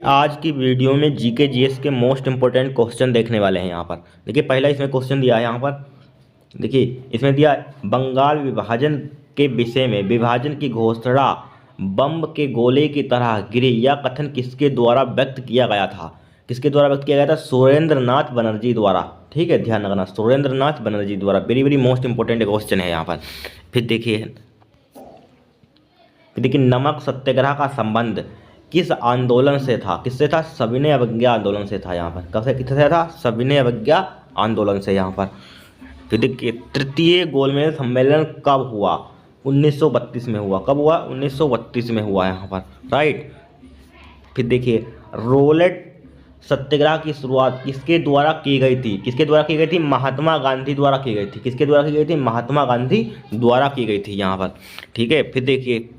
आज की वीडियो में जीके जीएस के मोस्ट इंपोर्टेंट क्वेश्चन देखने वाले हैं। यहाँ पर देखिए, पहला इसमें क्वेश्चन दिया है। यहाँ पर देखिए, इसमें दिया है, बंगाल विभाजन के विषय में विभाजन की घोषणा बम के गोले की तरह गिरी, यह कथन किसके द्वारा व्यक्त किया गया था? किसके द्वारा व्यक्त किया गया था? सुरेंद्र नाथ बनर्जी द्वारा। ठीक है, ध्यान रखना, सुरेंद्र नाथ बनर्जी द्वारा। Very very most important question है यहाँ पर। फिर देखिए, नमक सत्याग्रह का संबंध किस आंदोलन से था? किससे था? सविनय अवज्ञा आंदोलन से था। यहाँ पर कब से किससे था? सविनय अवज्ञा आंदोलन से। यहाँ पर फिर देखिए, तृतीय गोलमेज सम्मेलन कब हुआ? 1932 में हुआ। कब हुआ? 1932 में हुआ यहाँ पर, राइट। फिर देखिए, रोलेट सत्याग्रह की शुरुआत किसके द्वारा की गई थी? किसके द्वारा की गई थी? महात्मा गांधी द्वारा की गई थी। किसके द्वारा की गई थी? महात्मा गांधी द्वारा की गई थी यहाँ पर। ठीक है, फिर देखिए,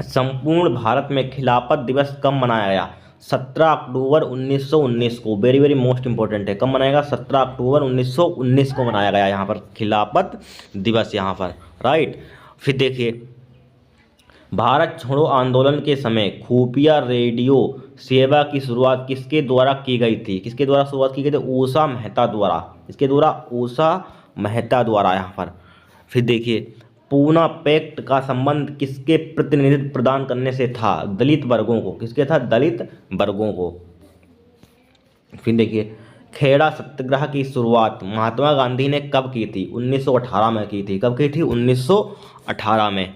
संपूर्ण भारत में खिलाफत दिवस कब मनाया गया? 17 अक्टूबर 1919 को। वेरी वेरी मोस्ट इंपॉर्टेंट है। कब मनाएगा? 17 अक्टूबर 1919 को मनाया गया यहाँ पर खिलाफत दिवस यहाँ पर, राइट। फिर देखिए, भारत छोड़ो आंदोलन के समय खुफिया रेडियो सेवा की शुरुआत किसके द्वारा की गई थी? किसके द्वारा शुरुआत की गई थी? उषा मेहता द्वारा। किसके द्वारा? उषा मेहता द्वारा यहाँ पर। फिर देखिए, पूना पैक्ट का संबंध किसके प्रतिनिधित्व प्रदान करने से था? दलित वर्गों को। किसके था? दलित वर्गों को। फिर देखिए, खेड़ा सत्याग्रह की शुरुआत महात्मा गांधी ने कब की थी? 1918 में की थी। कब की थी? 1918 में।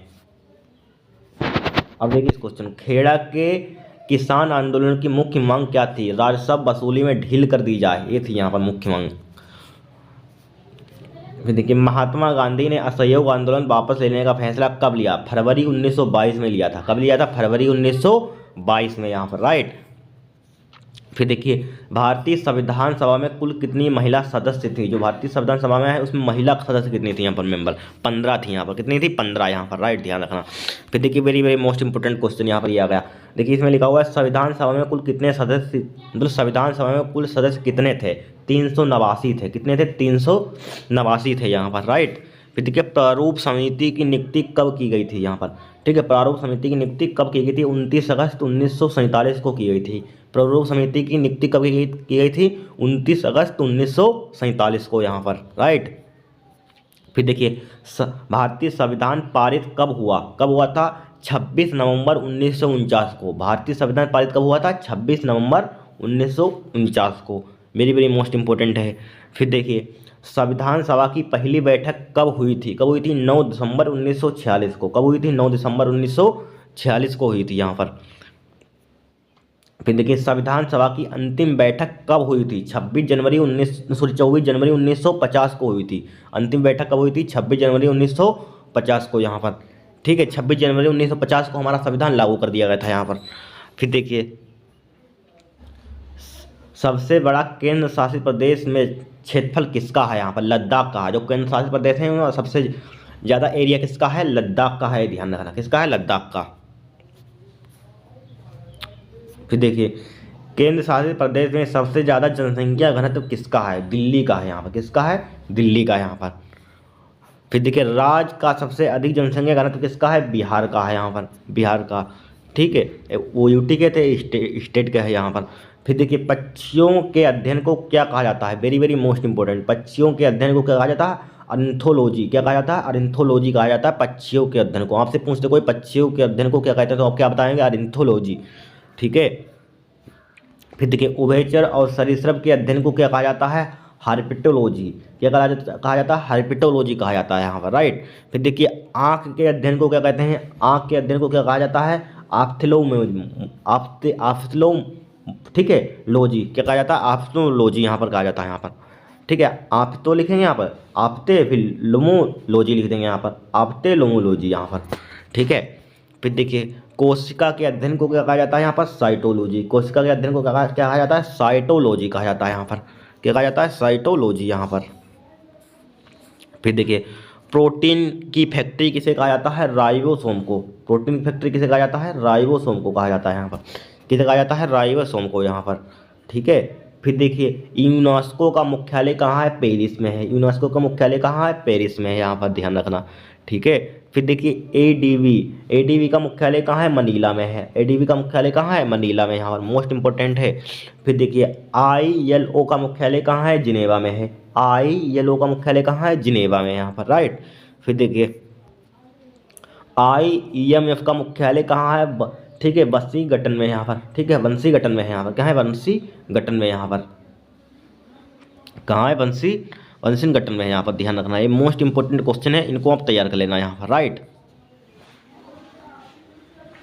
अब देखिए इस क्वेश्चन, खेड़ा के किसान आंदोलन की मुख्य मांग क्या थी? राजस्व वसूली में ढील कर दी जाए, ये थी यहाँ पर मुख्य मांग। फिर देखिए, महात्मा गांधी ने असहयोग आंदोलन वापस लेने का फैसला कब लिया? फरवरी 1922 में लिया था। कब लिया था? फरवरी 1922 में यहाँ पर, राइट। फिर देखिए, भारतीय संविधान सभा में कुल कितनी महिला सदस्य थी? जो भारतीय संविधान सभा में है उसमें महिला सदस्य कितनी थी? यहाँ पर मेंबर 15 थी। यहाँ पर कितनी थी? 15 यहाँ पर, राइट, ध्यान रखना। फिर देखिए, very very most important question यहाँ पर ये आ गया। देखिए, इसमें लिखा हुआ है संविधान सभा में कुल कितने सदस्य, मतलब संविधान सभा में कुल सदस्य कितने थे? 389 थे। कितने थे? 389 थे यहाँ पर, राइट। फिर देखिए, प्रारूप समिति की नियुक्ति कब की गई थी? यहाँ पर ठीक है, प्रारूप समिति की नियुक्ति कब की गई थी? 29 अगस्त 1947 को की गई थी। प्रारूप समिति की नियुक्ति कब की गई थी? 29 अगस्त 1947 को यहाँ पर, राइट। फिर देखिए, भारतीय संविधान पारित कब हुआ? कब हुआ था? 26 नवंबर 1949 को। भारतीय संविधान पारित कब हुआ था? 26 नवंबर 1949 को। वेरी वेरी मोस्ट इंपॉर्टेंट है। फिर देखिए, संविधान सभा की पहली बैठक कब हुई थी? कब हुई थी? 9 दिसंबर 1946 को। कब हुई थी? 9 दिसंबर 1946 को हुई थी यहाँ पर। फिर देखिए, संविधान सभा की अंतिम बैठक कब हुई थी? 24 जनवरी 1950 को हुई थी। अंतिम बैठक कब हुई थी? 26 जनवरी 1950 को यहाँ पर, ठीक है। 26 जनवरी 1950 को हमारा संविधान लागू कर दिया गया था यहाँ पर। फिर देखिए, सबसे बड़ा केंद्र शासित प्रदेश में क्षेत्रफल किसका है? यहाँ पर लद्दाख का है। जो केंद्र शासित प्रदेश है सबसे ज़्यादा एरिया किसका है? लद्दाख का है, ध्यान रखना। किसका है? लद्दाख का। फिर देखिए, केंद्र शासित प्रदेश में सबसे ज़्यादा जनसंख्या घनत्व किसका है? दिल्ली का है यहाँ पर। किसका है? दिल्ली का यहाँ पर। फिर देखिए, राज्य का सबसे अधिक जनसंख्या घनत्व किसका है? बिहार का है यहाँ पर, बिहार का, ठीक है। वो यूटी के थे, स्टेट का है यहाँ पर। फिर देखिए, पक्षियों के अध्ययन को क्या कहा जाता है? Very very most important. पक्षियों के अध्ययन को क्या कहा जाता है? ऑर्निथोलॉजी। क्या कहा जाता है? ऑर्निथोलॉजी कहा जाता है पक्षियों के अध्ययन को। आपसे पूछते कोई पक्षियों के अध्ययन को क्या कहते हैं, तो आप क्या बताएंगे? ऑर्निथोलॉजी, ठीक है। फिर देखिए, उभयचर और सरीसृप के अध्ययन को क्या कहा जाता है? हार्पिटोलॉजी। क्या कहा जाता है? हार्पिटोलॉजी कहा जाता है यहाँ पर, राइट। फिर देखिए, आँख के अध्ययन को क्या कहते हैं? आँख के अध्ययन को क्या कहा जाता है? ऑप्थेल्मोलॉजी, ठीक है, लॉजी। क्या कहा जाता है? ऑप्थेल्मोलॉजी यहाँ पर कहा जाता है यहाँ पर, ठीक है। ऑप्थो लिखेंगे यहाँ पर, ऑप्थे, फिर लोमोलॉजी लिख देंगे यहाँ पर, ऑप्थेल्मोलॉजी यहाँ पर, ठीक है। फिर देखिए, कोशिका के अध्ययन को क्या कहा जाता है? यहाँ पर साइटोलॉजी। कोशिका के अध्ययन को क्या कहा जाता है? साइटोलॉजी कहा जाता है यहाँ पर। क्या कहा जाता है? साइटोलॉजी यहाँ पर। फिर देखिए, प्रोटीन की फैक्ट्री किसे कहा जाता है? राइबोसोम को। प्रोटीन की फैक्ट्री किसे कहा जाता है? राइबोसोम को कहा जाता है यहाँ पर। किसे कहा जाता है? राइबोसोम को यहाँ पर, ठीक है। फिर देखिए, यूनेस्को का मुख्यालय कहाँ है? पेरिस में है। यूनेस्को का मुख्यालय कहाँ है? पेरिस में है यहाँ पर, ध्यान रखना, ठीक है। फिर देखिए एडीबी, एडीबी का मुख्यालय कहाँ है, मनीला में है। एडीबी का मुख्यालय कहाँ है, मनीला में, यहाँ पर मोस्ट इंपॉर्टेंट है। फिर देखिए आईएलओ का मुख्यालय कहाँ है, जिनेवा में है। आईएलओ का मुख्यालय कहाँ है, जिनेवा में, यहाँ पर, राइट। फिर देखिए आईईएमएफ का मुख्यालय कहाँ है, ठीक है, वंशीगटन में, यहाँ पर, ठीक है, वंशीगटन में है, यहाँ पर, कहाँ है, वंशीगटन में, यहाँ पर, कहाँ है, वंशीगटन में है, यहाँ पर, ध्यान रखना, ये मोस्ट इंपॉर्टेंट क्वेश्चन है, इनको आप तैयार कर लेना यहाँ पर, राइट।